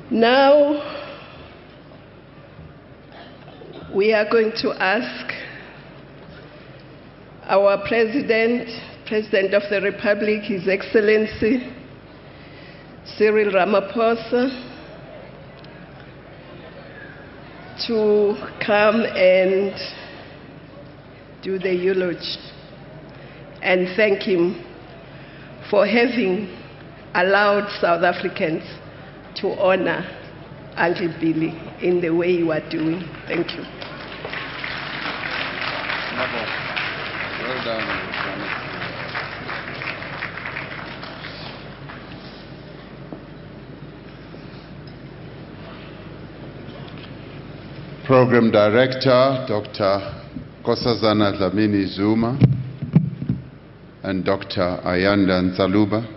Now, we are going to ask our President of the Republic, His Excellency, Cyril Ramaphosa, to come and do the eulogy and thank him for having allowed South Africans to honor Uncle Billy in the way you are doing. Thank you. Well done. Program Director, Dr. Nkosazana Dlamini Zuma and Dr. Ayanda Nzaluba,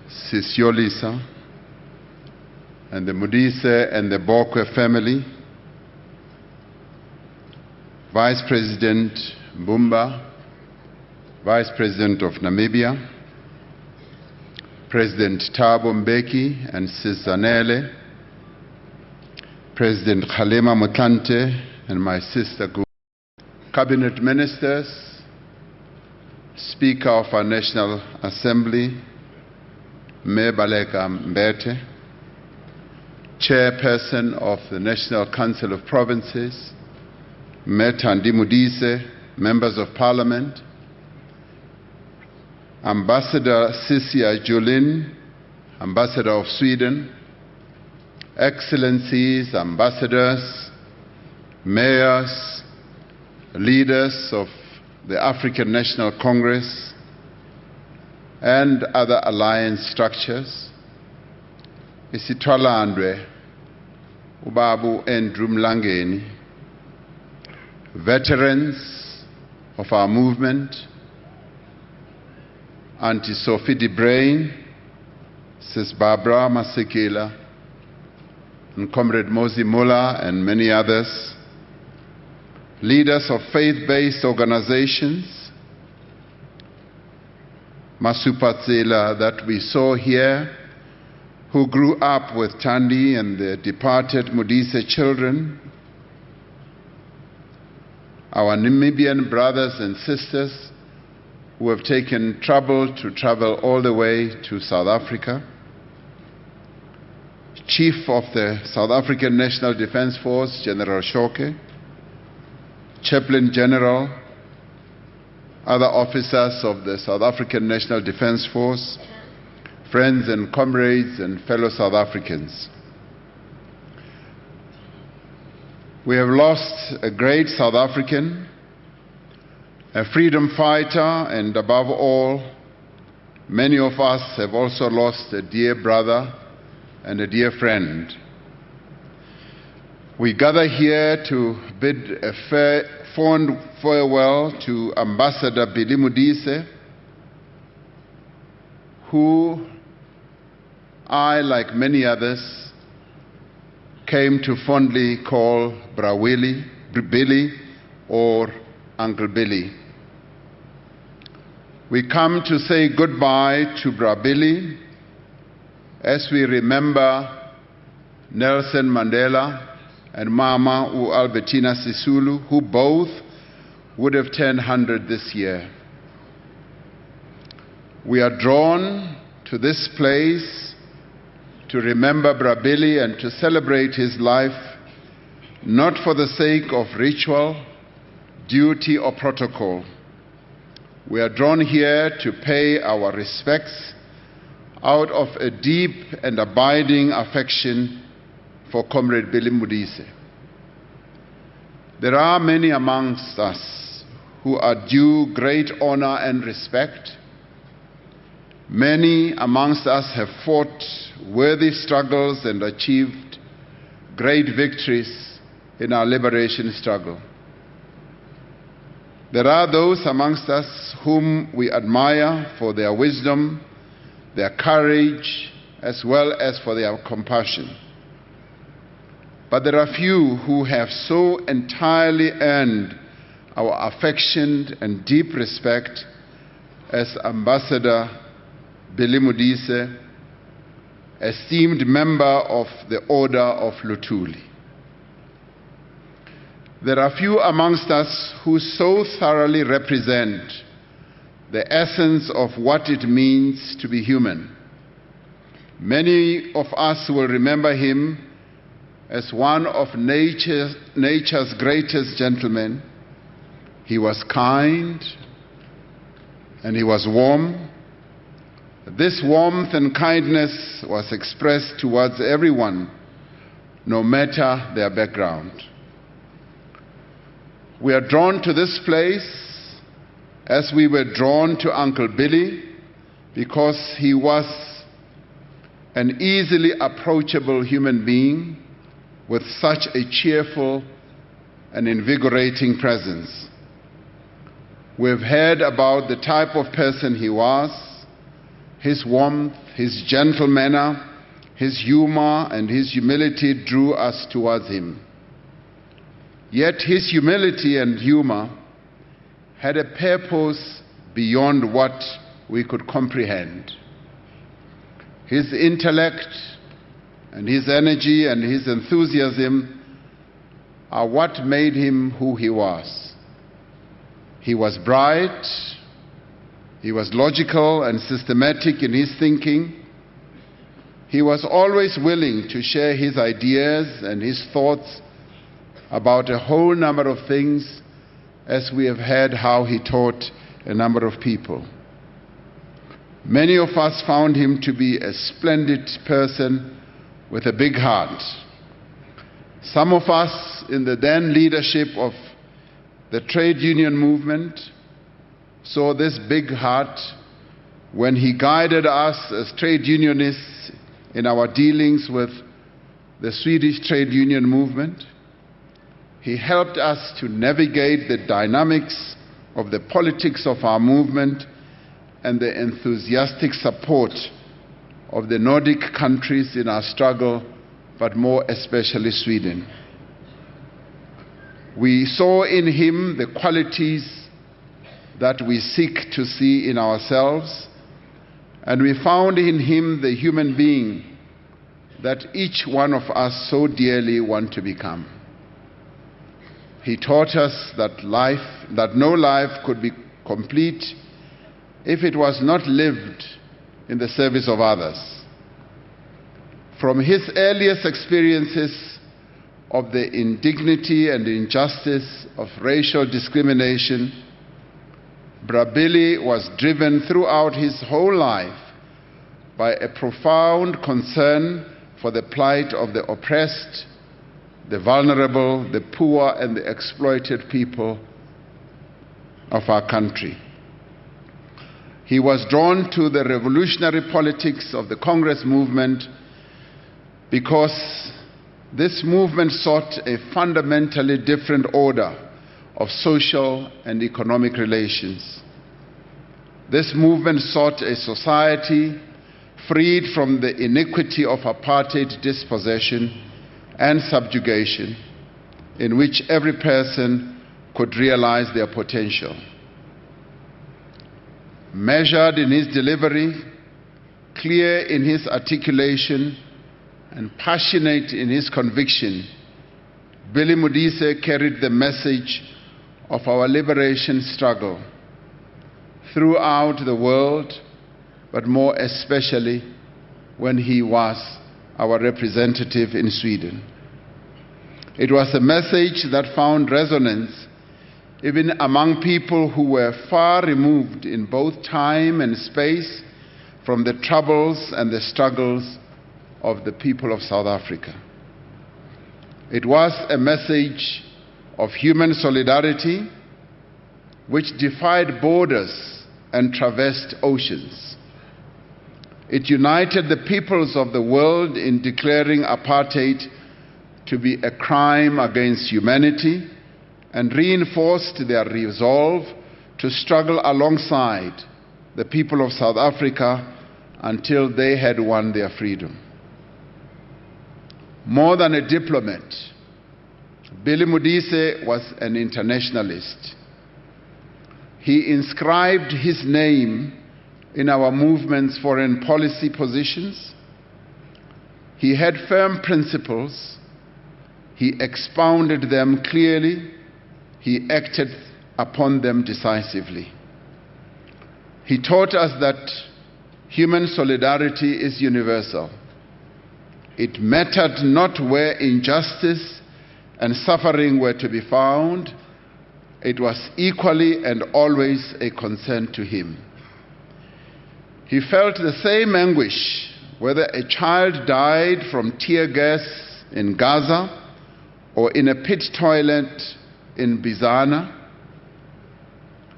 Sis Yolisa, and the Modise and the Bokwe family, Vice President Mbumba, Vice President of Namibia, President Thabo Mbeki and Sis Zanele, President Kgalema Motlanthe and my sister Gu, Cabinet Ministers, Speaker of our National Assembly, Mayor Baleka Mbete, Chairperson of the National Council of Provinces, Mayor Thandi Modise, Members of Parliament, Ambassador Sisia Julin, Ambassador of Sweden, Excellencies, Ambassadors, Mayors, leaders of the African National Congress, and other alliance structures, isithwalandwe ubabu Andrew Mlangeni, veterans of our movement, Auntie Sophie de Brain, Sis Barbara Masekela, and Comrade Mosi Muller and many others, leaders of faith-based organizations, Masupatsela that we saw here, who grew up with Thandi and the departed Modise children, our Namibian brothers and sisters who have taken trouble to travel all the way to South Africa, Chief of the South African National Defence Force, General Shoke, Chaplain General, other officers of the South African National Defence Force, friends and comrades and fellow South Africans. We have lost a great South African, a freedom fighter, and above all, many of us have also lost a dear brother and a dear friend. We gather here to bid a fond farewell to Ambassador Billy Modise, who I, like many others, came to fondly call Billy or Uncle Billy. We come to say goodbye to Bra Billy as we remember Nelson Mandela and Mama Albertina Sisulu, who both would have turned 100 this year. We are drawn to this place to remember Bra Billy and to celebrate his life, not for the sake of ritual, duty, or protocol. We are drawn here to pay our respects out of a deep and abiding affection for Comrade Billy Modise. There are many amongst us who are due great honor and respect. Many amongst us have fought worthy struggles and achieved great victories in our liberation struggle. There are those amongst us whom we admire for their wisdom, their courage, as well as for their compassion. But there are few who have so entirely earned our affection and deep respect as Ambassador Billy Modise esteemed member of the Order of Luthuli. There are few amongst us who so thoroughly represent the essence of what it means to be human. Many of us will remember him as one of nature's greatest gentlemen. He was kind and he was warm. This warmth and kindness was expressed towards everyone, no matter their background. We are drawn to this place as we were drawn to Uncle Billy because he was an easily approachable human being with such a cheerful and invigorating presence. We've heard about the type of person he was, his warmth, his gentle manner, his humor, and his humility drew us towards him. Yet his humility and humor had a purpose beyond what we could comprehend. His intellect and his energy and his enthusiasm are what made him who he was. He was bright, he was logical and systematic in his thinking. He was always willing to share his ideas and his thoughts about a whole number of things, as we have heard how he taught a number of people. Many of us found him to be a splendid person with a big heart. Some of us in the then leadership of the trade union movement saw this big heart when he guided us as trade unionists in our dealings with the Swedish trade union movement. He helped us to navigate the dynamics of the politics of our movement and the enthusiastic support of the Nordic countries in our struggle, but more especially Sweden. We saw in him the qualities that we seek to see in ourselves, and we found in him the human being that each one of us so dearly want to become. He taught us that no life could be complete if it was not lived in the service of others. From his earliest experiences of the indignity and injustice of racial discrimination, Billy was driven throughout his whole life by a profound concern for the plight of the oppressed, the vulnerable, the poor, and the exploited people of our country. He was drawn to the revolutionary politics of the Congress movement because this movement sought a fundamentally different order of social and economic relations. This movement sought a society freed from the iniquity of apartheid dispossession and subjugation, in which every person could realize their potential. Measured in his delivery, clear in his articulation, and passionate in his conviction, Billy Modise carried the message of our liberation struggle throughout the world, but more especially when he was our representative in Sweden. It was a message that found resonance even among people who were far removed in both time and space from the troubles and the struggles of the people of South Africa. It was a message of human solidarity which defied borders and traversed oceans. It united the peoples of the world in declaring apartheid to be a crime against humanity and reinforced their resolve to struggle alongside the people of South Africa until they had won their freedom. More than a diplomat, Billy Modise was an internationalist. He inscribed his name in our movement's foreign policy positions He had firm principles. He expounded them clearly. He acted upon them decisively. He taught us that human solidarity is universal. It mattered not where injustice and suffering were to be found. It was equally and always a concern to him. He felt the same anguish whether a child died from tear gas in Gaza or in a pit toilet in Bizana.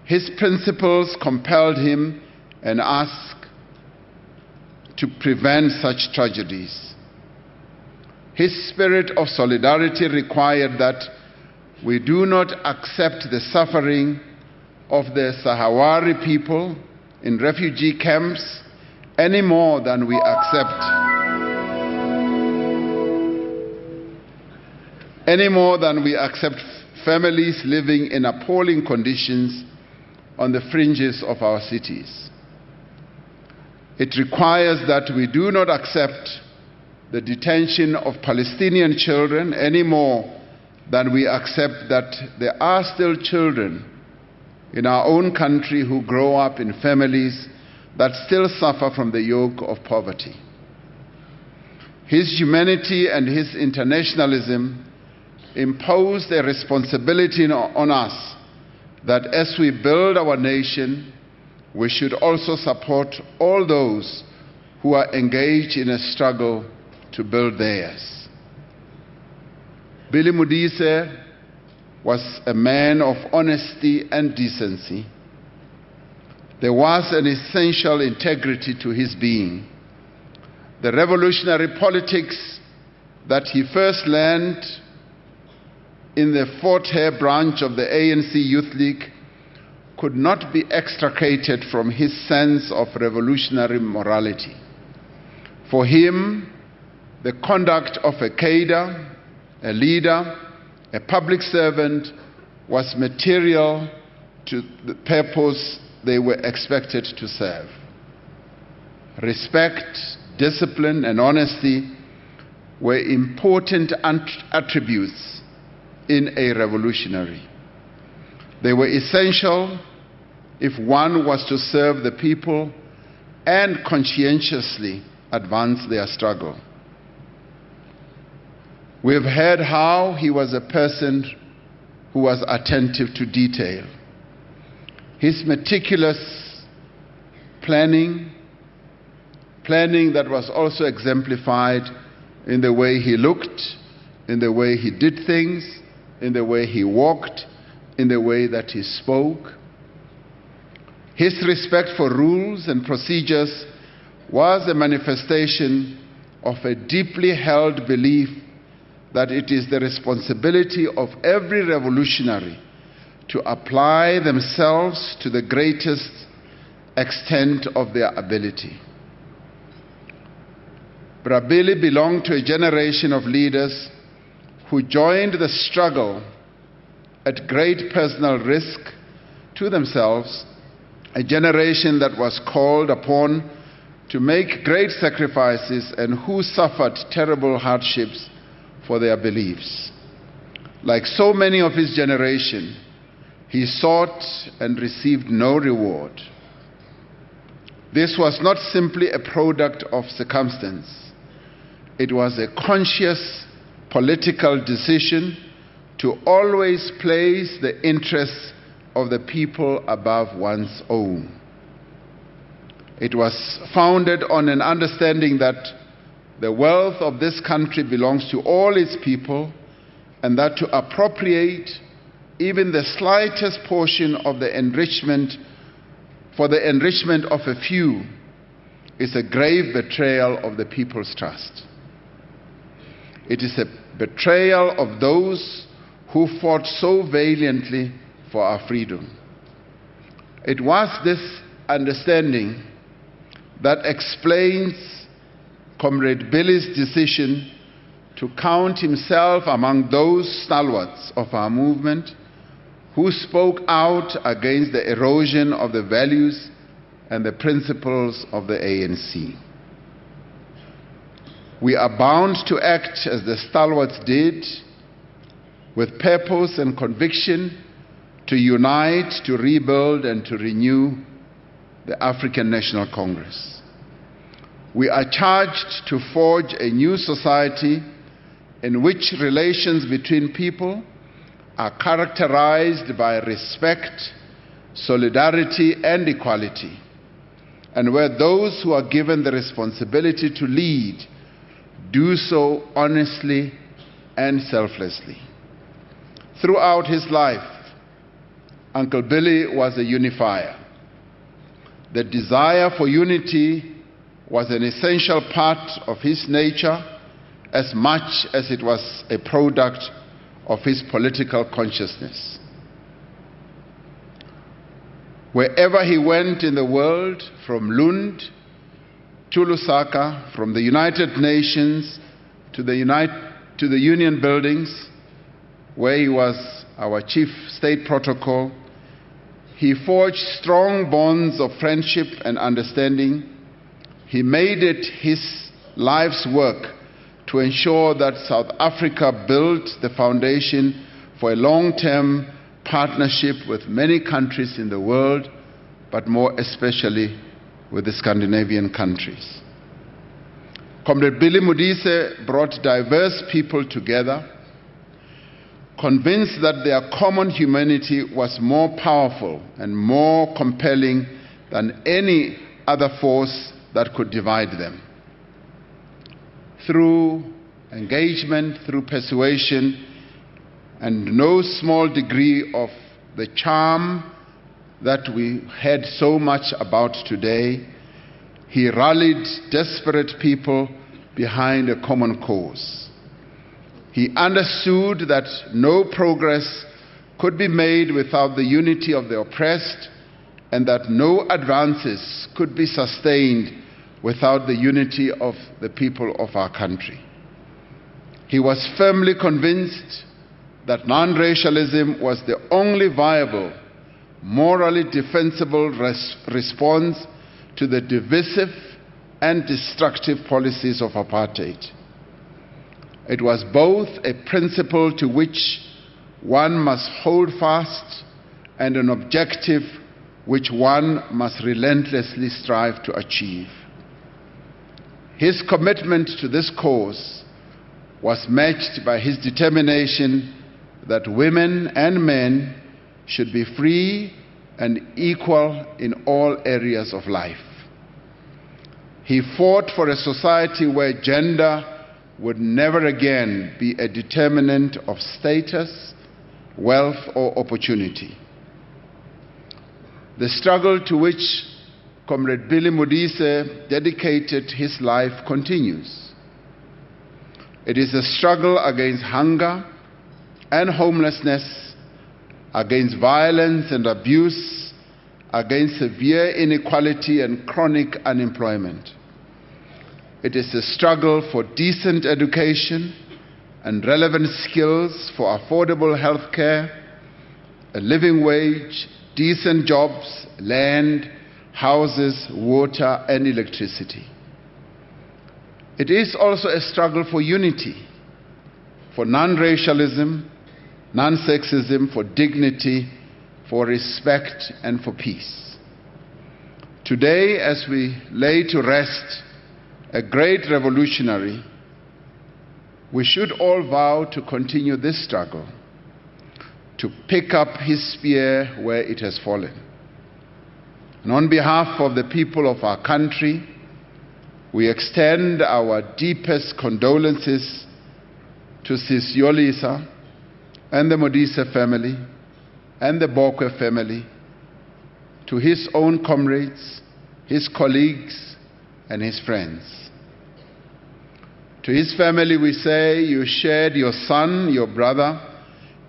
His principles compelled him and us to prevent such tragedies. His spirit of solidarity required that we do not accept the suffering of the Sahrawi people in refugee camps any more than we accept families living in appalling conditions on the fringes of our cities. It requires that we do not accept the detention of Palestinian children any more than we accept that there are still children in our own country who grow up in families that still suffer from the yoke of poverty. His humanity and his internationalism imposed a responsibility on us that as we build our nation, we should also support all those who are engaged in a struggle to build theirs. Billy Modise was a man of honesty and decency. There was an essential integrity to his being. The revolutionary politics that he first learned in the Fort Hare branch of the ANC Youth League could not be extricated from his sense of revolutionary morality. For him, the conduct of a cadre, a leader, a public servant was material to the purpose they were expected to serve. Respect, discipline, and honesty were important attributes in a revolutionary. They were essential if one was to serve the people and conscientiously advance their struggle. We have heard how he was a person who was attentive to detail. His meticulous planning that was also exemplified in the way he looked, in the way he did things, in the way he walked, in the way that he spoke. His respect for rules and procedures was a manifestation of a deeply held belief that it is the responsibility of every revolutionary to apply themselves to the greatest extent of their ability. Billy belonged to a generation of leaders who joined the struggle at great personal risk to themselves, a generation that was called upon to make great sacrifices and who suffered terrible hardships for their beliefs. Like so many of his generation, he sought and received no reward. This was not simply a product of circumstance. It was a conscious political decision to always place the interests of the people above one's own. It was founded on an understanding that the wealth of this country belongs to all its people, and that to appropriate even the slightest portion of the enrichment for the enrichment of a few is a grave betrayal of the people's trust. It is a betrayal of those who fought so valiantly for our freedom. It was this understanding that explains Comrade Billy's decision to count himself among those stalwarts of our movement who spoke out against the erosion of the values and the principles of the ANC. We are bound to act as the stalwarts did, with purpose and conviction, to unite, to rebuild, and to renew the African National Congress. We are charged to forge a new society in which relations between people are characterized by respect, solidarity, and equality, and where those who are given the responsibility to lead do so honestly and selflessly. Throughout his life, Uncle Billy was a unifier. The desire for unity was an essential part of his nature as much as it was a product of his political consciousness. Wherever he went in the world, from Lund to Lusaka, from the United Nations to the Union buildings, where he was our chief state protocol, he forged strong bonds of friendship and understanding. He made it his life's work to ensure that South Africa built the foundation for a long-term partnership with many countries in the world, but more especially with the Scandinavian countries. Comrade Billy Modise brought diverse people together, convinced that their common humanity was more powerful and more compelling than any other force that could divide them. Through engagement, through persuasion, and no small degree of the charm that we heard so much about today, he rallied desperate people behind a common cause. He understood that no progress could be made without the unity of the oppressed, and that no advances could be sustained without the unity of the people of our country. He was firmly convinced that non-racialism was the only viable, morally defensible response to the divisive and destructive policies of apartheid. It was both a principle to which one must hold fast and an objective which one must relentlessly strive to achieve. His commitment to this cause was matched by his determination that women and men should be free and equal in all areas of life. He fought for a society where gender would never again be a determinant of status, wealth, or opportunity. The struggle to which Comrade Billy Modise dedicated his life continues. It is a struggle against hunger and homelessness, against violence and abuse, against severe inequality and chronic unemployment. It is a struggle for decent education and relevant skills, for affordable health care, a living wage, decent jobs, land, houses, water, and electricity. It is also a struggle for unity, for non-racialism, non-sexism, for dignity, for respect, and for peace. Today, as we lay to rest a great revolutionary, we should all vow to continue this struggle, to pick up his spear where it has fallen. And on behalf of the people of our country, we extend our deepest condolences to Sis Yolisa and the Modise family and the Bokwe family, to his own comrades, his colleagues, and his friends. To his family we say, you shared your son, your brother,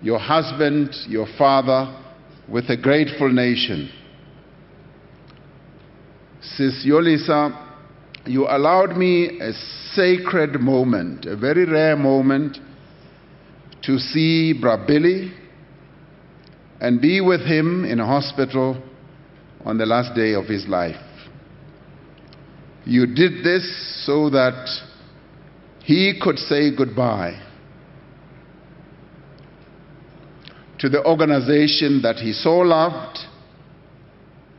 your husband, your father with a grateful nation. Sis Yolisa, you allowed me a sacred moment, a very rare moment, to see Bra Billy and be with him in a hospital on the last day of his life. You did this so that he could say goodbye to the organization that he so loved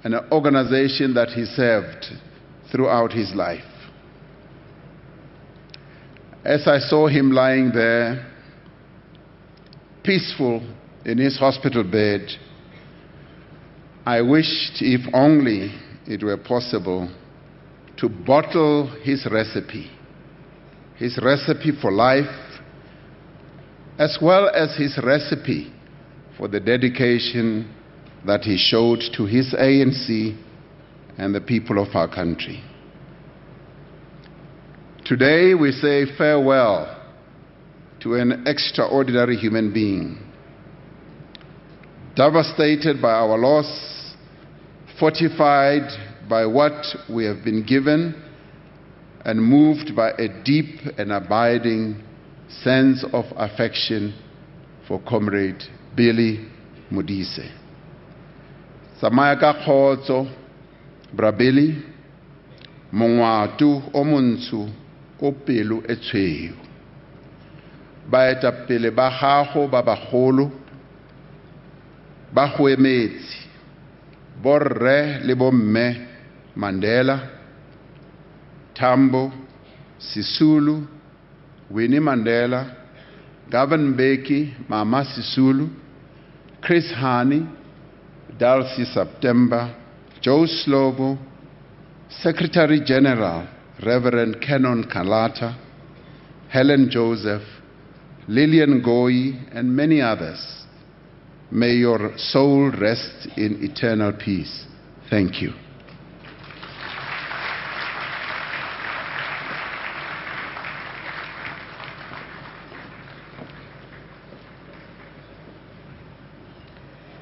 and an organization that he served throughout his life. As I saw him lying there, peaceful in his hospital bed, I wished, if only it were possible, to bottle his recipe for life, as well as his recipe for the dedication that he showed to his ANC and the people of our country. Today we say farewell to an extraordinary human being, devastated by our loss, fortified by what we have been given, and moved by a deep and abiding sense of affection for Comrade Billy Modise. Tsamaya ka kgotso, Bra Billy, mongwatu o montsho o pelo e tshweu. Baetapele ba gago ba bagolo ba go emetse, borre le bomme Mandela, Tambo, Sisulu, Winnie Mandela, Govan Mbeki, Mama Sisulu, Chris Hani, Dulcie September, Joe Slovo, Secretary General Reverend Canon Kalata, Helen Joseph, Lillian Goyi, and many others. May your soul rest in eternal peace. Thank you.